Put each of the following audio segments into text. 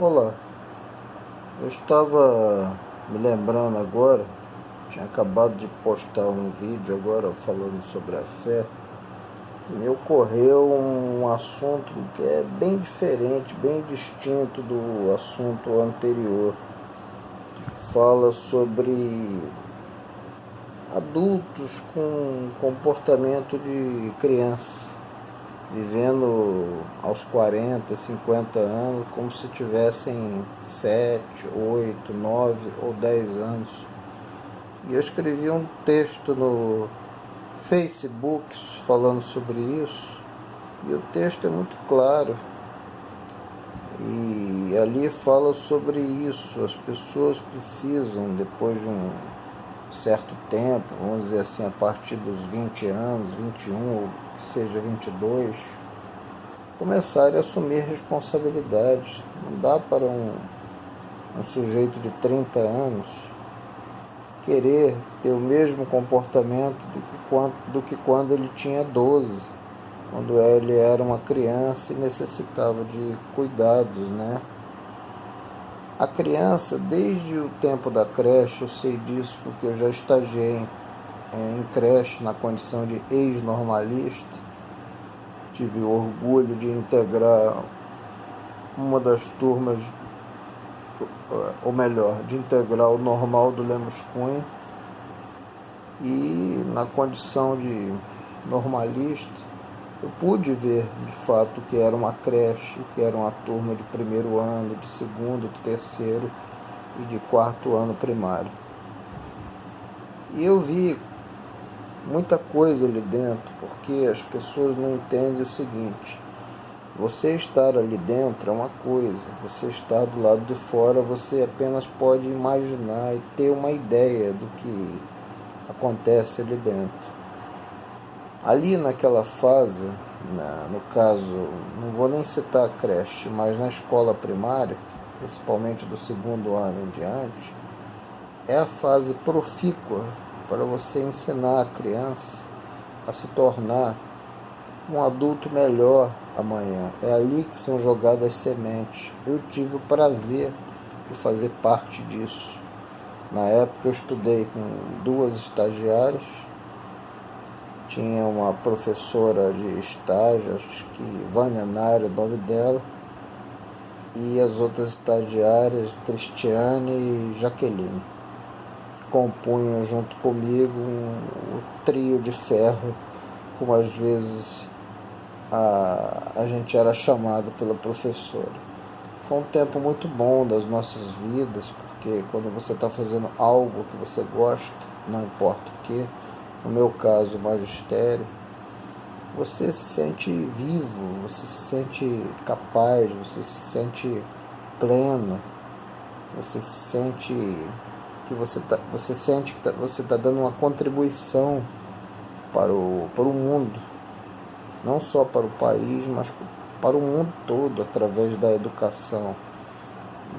Olá, eu estava me lembrando agora, tinha acabado de postar um vídeo agora falando sobre a fé, e me ocorreu um assunto que é bem diferente, bem distinto do assunto anterior, que fala sobre adultos com comportamento de criança, vivendo aos 40, 50 anos como se tivessem 7, 8, 9 ou 10 anos. E eu escrevi um texto no Facebook falando sobre isso, e o texto é muito claro. E ali fala sobre isso. As pessoas precisam, depois de um certo tempo, vamos dizer assim, a partir dos 20 anos, 21 ou que seja 22, começarem a assumir responsabilidades. Não dá para um sujeito de 30 anos querer ter o mesmo comportamento do que quando ele tinha 12, quando ele era uma criança e necessitava de cuidados, né? A criança, desde o tempo da creche, eu sei disso porque eu já estagiei em creche na condição de ex-normalista. Tive o orgulho de integrar uma das turmas, ou melhor, de integrar o normal do Lemos Cunha, e na condição de normalista eu pude ver de fato o que era uma creche, o que era uma turma de primeiro ano, de segundo, de terceiro e de quarto ano primário. E eu vi muita coisa ali dentro, porque as pessoas não entendem o seguinte: você estar ali dentro é uma coisa, você estar do lado de fora, você apenas pode imaginar e ter uma ideia do que acontece ali dentro. Ali naquela fase, no caso, não vou nem citar a creche, mas na escola primária, principalmente do segundo ano em diante, é a fase profícua para você ensinar a criança a se tornar um adulto melhor amanhã. É ali que são jogadas sementes. Eu tive o prazer de fazer parte disso. Na época eu estudei com 2 estagiárias, tinha uma professora de estágio, acho que Vânia Nara, o nome dela, e as outras estagiárias, Cristiane e Jaqueline, que compunham junto comigo o trio de ferro, como às vezes a gente era chamado pela professora. Foi um tempo muito bom das nossas vidas, porque quando você está fazendo algo que você gosta, não importa o que, no meu caso o magistério, você se sente vivo, você se sente capaz, você se sente pleno, você sente que você está dando uma contribuição para o mundo, não só para o país, mas para o mundo todo, através da educação.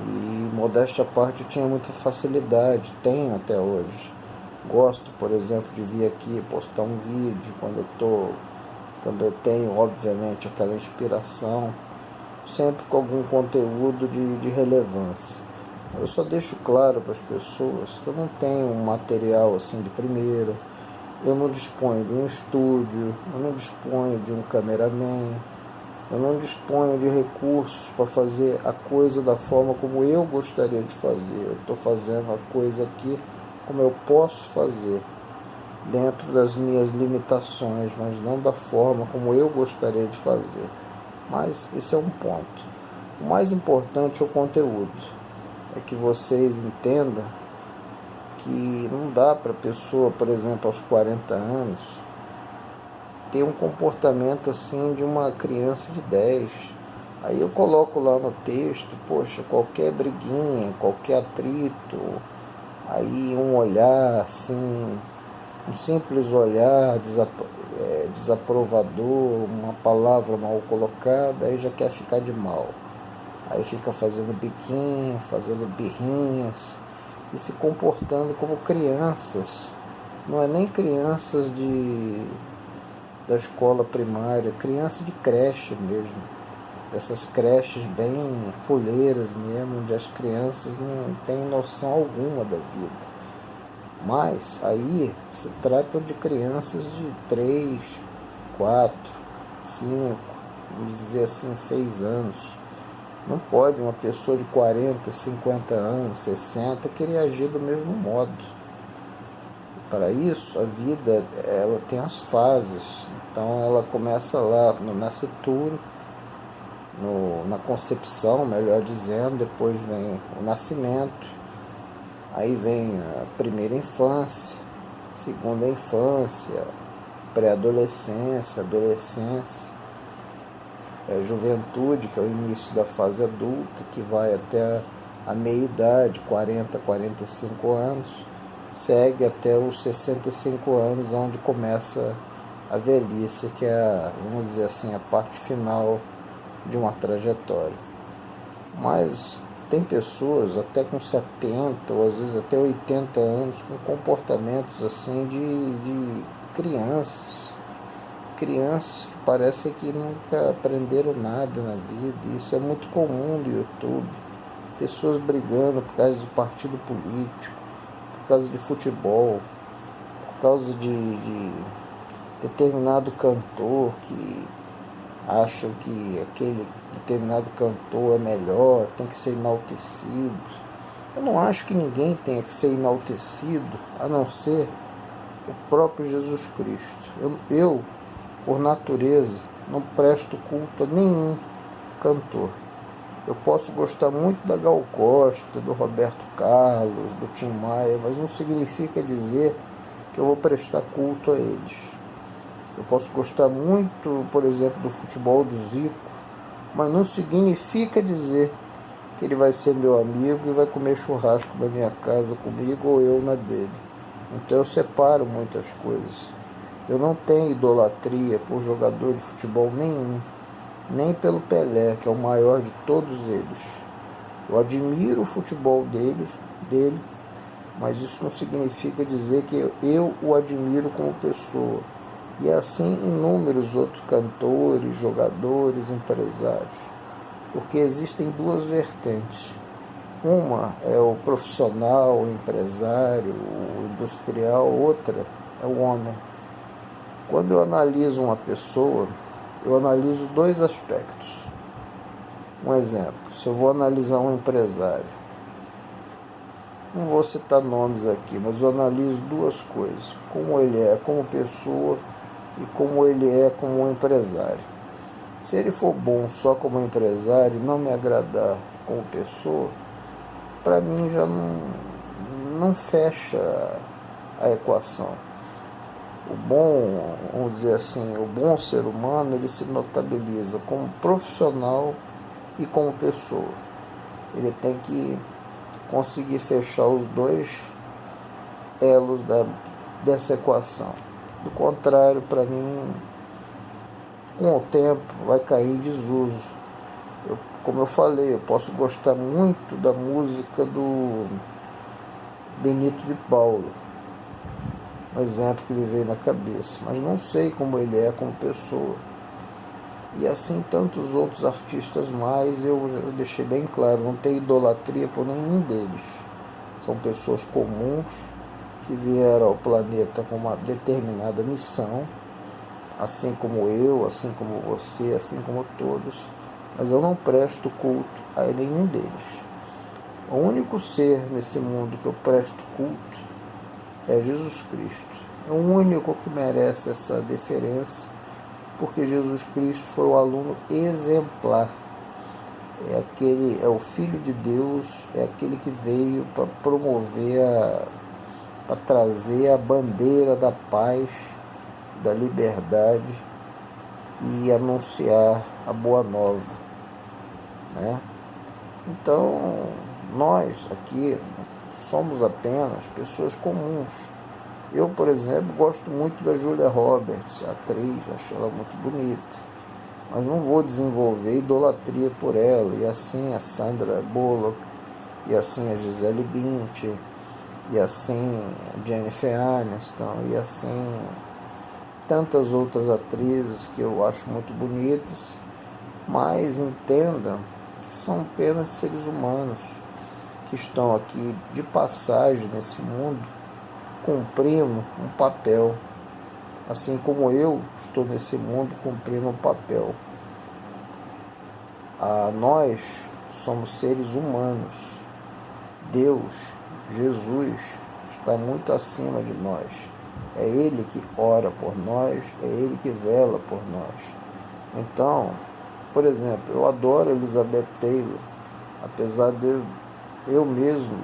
E, modéstia à parte, eu tinha muita facilidade, tenho até hoje. Gosto, por exemplo, de vir aqui postar um vídeo quando eu tenho, obviamente, aquela inspiração, sempre com algum conteúdo de relevância. Eu só deixo claro para as pessoas que eu não tenho um material assim de primeira, eu não disponho de um estúdio, eu não disponho de um cameraman, eu não disponho de recursos para fazer a coisa da forma como eu gostaria de fazer. Eu estou fazendo a coisa aqui como eu posso fazer, dentro das minhas limitações, mas não da forma como eu gostaria de fazer. Mas esse é um ponto. O mais importante é o conteúdo. É que vocês entendam que não dá para a pessoa, por exemplo, aos 40 anos, ter um comportamento assim de uma criança de 10. Aí eu coloco lá no texto, poxa, qualquer briguinha, qualquer atrito, aí um olhar assim, um simples olhar desaprovador, uma palavra mal colocada, aí já quer ficar de mal. Aí fica fazendo biquinho, fazendo birrinhas e se comportando como crianças. Não é nem crianças da escola primária, criança de creche mesmo. dessas creches bem fuleiras mesmo, onde as crianças não têm noção alguma da vida. Mas aí se trata de crianças de 3, 4, 5, vamos dizer assim, 6 anos. Não pode uma pessoa de 40, 50 anos, 60 querer agir do mesmo modo. Para isso, a vida ela tem as fases. Então ela começa lá no nascituro, na concepção, melhor dizendo, depois vem o nascimento, aí vem a primeira infância, segunda infância, pré-adolescência, adolescência, juventude, que é o início da fase adulta, que vai até a meia-idade, 40, 45 anos, segue até os 65 anos, onde começa a velhice, que é, vamos dizer assim, a parte final de uma trajetória. Mas tem pessoas até com 70 ou às vezes até 80 anos com comportamentos assim de crianças que parecem que nunca aprenderam nada na vida. Isso é muito comum no YouTube, pessoas brigando por causa de partido político, por causa de futebol, por causa de determinado cantor, que acham que aquele determinado cantor é melhor, tem que ser enaltecido. Eu não acho que ninguém tenha que ser enaltecido, a não ser o próprio Jesus Cristo. Eu por natureza, não presto culto a nenhum cantor. Eu posso gostar muito da Gal Costa, do Roberto Carlos, do Tim Maia, mas não significa dizer que eu vou prestar culto a eles. Eu posso gostar muito, por exemplo, do futebol do Zico, mas não significa dizer que ele vai ser meu amigo e vai comer churrasco na minha casa comigo ou eu na dele. Então eu separo muitas coisas. Eu não tenho idolatria por jogador de futebol nenhum, nem pelo Pelé, que é o maior de todos eles. Eu admiro o futebol dele, mas isso não significa dizer que eu o admiro como pessoa. E assim inúmeros outros cantores, jogadores, empresários. Porque existem duas vertentes. Uma é o profissional, o empresário, o industrial, outra é o homem. Quando eu analiso uma pessoa, eu analiso dois aspectos. Um exemplo, se eu vou analisar um empresário, não vou citar nomes aqui, mas eu analiso duas coisas: como ele é como pessoa e como ele é como um empresário. Se ele for bom só como empresário e não me agradar como pessoa, para mim já não fecha a equação. O bom, vamos dizer assim, o bom ser humano, ele se notabiliza como profissional e como pessoa. Ele tem que conseguir fechar os dois elos dessa equação. Do contrário, para mim, com o tempo, vai cair em desuso. Como eu falei, eu posso gostar muito da música do Benito de Paulo, um exemplo que me veio na cabeça, mas não sei como ele é como pessoa. E assim tantos outros artistas mais, eu deixei bem claro, não tenho idolatria por nenhum deles. São pessoas comuns que vieram ao planeta com uma determinada missão, assim como eu, assim como você, assim como todos, mas eu não presto culto a nenhum deles. O único ser nesse mundo que eu presto culto é Jesus Cristo. É o único que merece essa deferência, porque Jesus Cristo foi o aluno exemplar. É o Filho de Deus, é aquele que veio para promover, para trazer a bandeira da paz, da liberdade e anunciar a boa nova, né? Então, nós aqui somos apenas pessoas comuns. Eu, por exemplo, gosto muito da Julia Roberts, a atriz, acho ela muito bonita, mas não vou desenvolver idolatria por ela, e assim a Sandra Bullock, e assim a Gisele Bündchen, e assim a Jennifer Aniston, e assim tantas outras atrizes que eu acho muito bonitas, mas entendam que são apenas seres humanos que estão aqui de passagem nesse mundo, cumprindo um papel, assim como eu estou nesse mundo cumprindo um papel. Nós somos seres humanos. Deus, Jesus, está muito acima de nós. É Ele que ora por nós, é Ele que vela por nós. Então, por exemplo, eu adoro Elizabeth Taylor, apesar de eu mesmo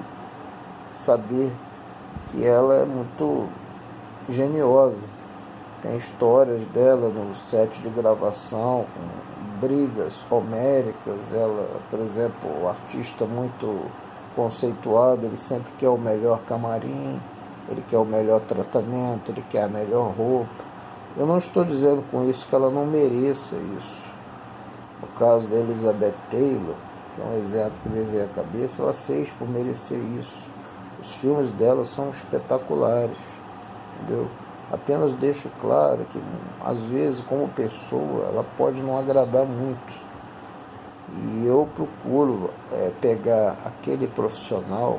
saber que ela é muito geniosa. Tem histórias dela no set de gravação, com brigas homéricas. Ela, por exemplo, o artista muito conceituado, ele sempre quer o melhor camarim, ele quer o melhor tratamento, ele quer a melhor roupa. Eu não estou dizendo com isso que ela não mereça isso. No caso da Elizabeth Taylor, que é um exemplo que me veio à cabeça, ela fez por merecer isso. Os filmes dela são espetaculares, entendeu? Apenas deixo claro que, às vezes, como pessoa, ela pode não agradar muito. E eu procuro pegar aquele profissional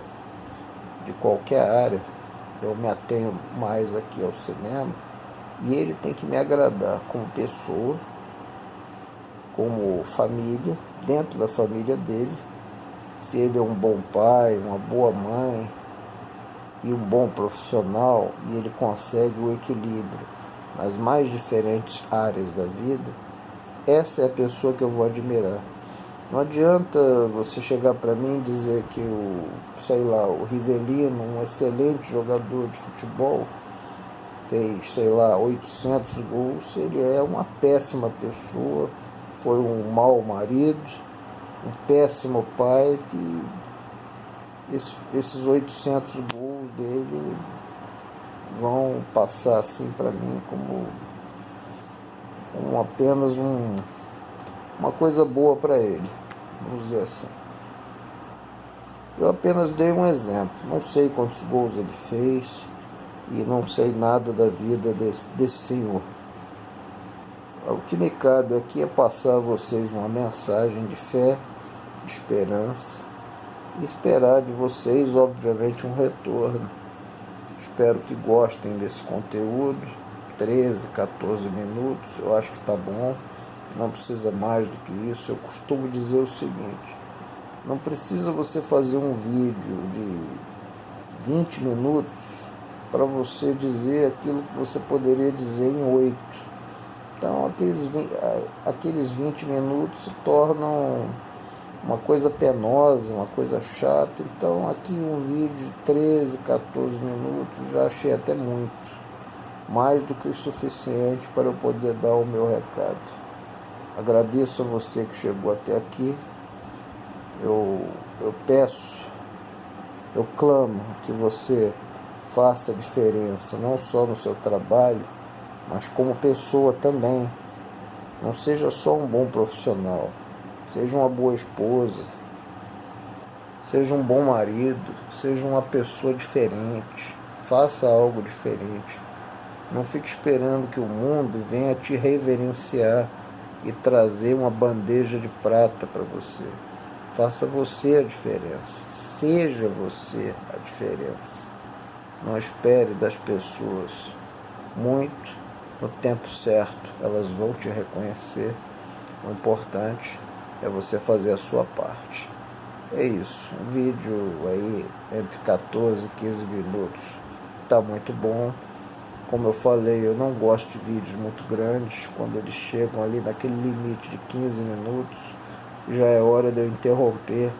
de qualquer área, eu me atenho mais aqui ao cinema, e ele tem que me agradar como pessoa, como família, dentro da família dele, se ele é um bom pai, uma boa mãe e um bom profissional, e ele consegue o equilíbrio nas mais diferentes áreas da vida, essa é a pessoa que eu vou admirar. Não adianta você chegar para mim e dizer que o Rivelino, um excelente jogador de futebol, fez, 800 gols, ele é uma péssima pessoa, foi um mau marido, um péssimo pai, que esses 800 gols dele vão passar assim para mim como apenas uma coisa boa para ele, vamos dizer assim. Eu apenas dei um exemplo, não sei quantos gols ele fez e não sei nada da vida desse senhor. O que me cabe aqui é passar a vocês uma mensagem de fé, de esperança, e esperar de vocês, obviamente, um retorno. Espero que gostem desse conteúdo, 13, 14 minutos, eu acho que está bom, não precisa mais do que isso. Eu costumo dizer o seguinte: não precisa você fazer um vídeo de 20 minutos para você dizer aquilo que você poderia dizer em 8. Então, aqueles 20 minutos se tornam uma coisa penosa, uma coisa chata. Então, aqui um vídeo de 13, 14 minutos, já achei até muito. Mais do que o suficiente para eu poder dar o meu recado. Agradeço a você que chegou até aqui. Eu peço, eu clamo que você faça a diferença, não só no seu trabalho, mas como pessoa também. Não seja só um bom profissional, seja uma boa esposa, seja um bom marido, seja uma pessoa diferente, faça algo diferente. Não fique esperando que o mundo venha te reverenciar e trazer uma bandeja de prata para você. Faça você a diferença, seja você a diferença. Não espere das pessoas muito. No tempo certo, elas vão te reconhecer. O importante é você fazer a sua parte. É isso. Um vídeo aí entre 14 e 15 minutos está muito bom. Como eu falei, eu não gosto de vídeos muito grandes. Quando eles chegam ali naquele limite de 15 minutos, já é hora de eu interromper,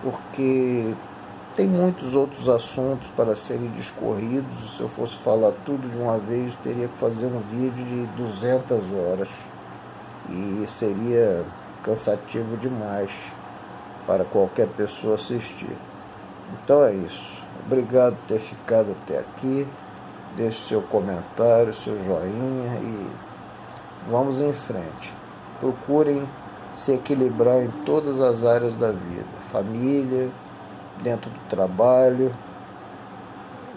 porque tem muitos outros assuntos para serem discorridos. Se eu fosse falar tudo de uma vez, eu teria que fazer um vídeo de 200 horas e seria cansativo demais para qualquer pessoa assistir. Então é isso. Obrigado por ter ficado até aqui. Deixe seu comentário, seu joinha e vamos em frente. Procurem se equilibrar em todas as áreas da vida. Família, dentro do trabalho,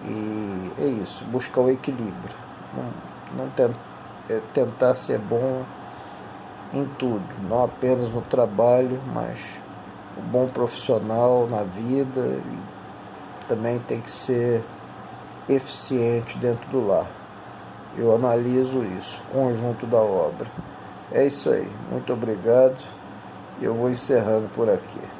e é isso, buscar o equilíbrio, não tentar ser bom em tudo, não apenas no trabalho, mas um bom profissional na vida, e também tem que ser eficiente dentro do lar. Eu analiso isso, conjunto da obra. É isso aí, muito obrigado. Eu vou encerrando por aqui.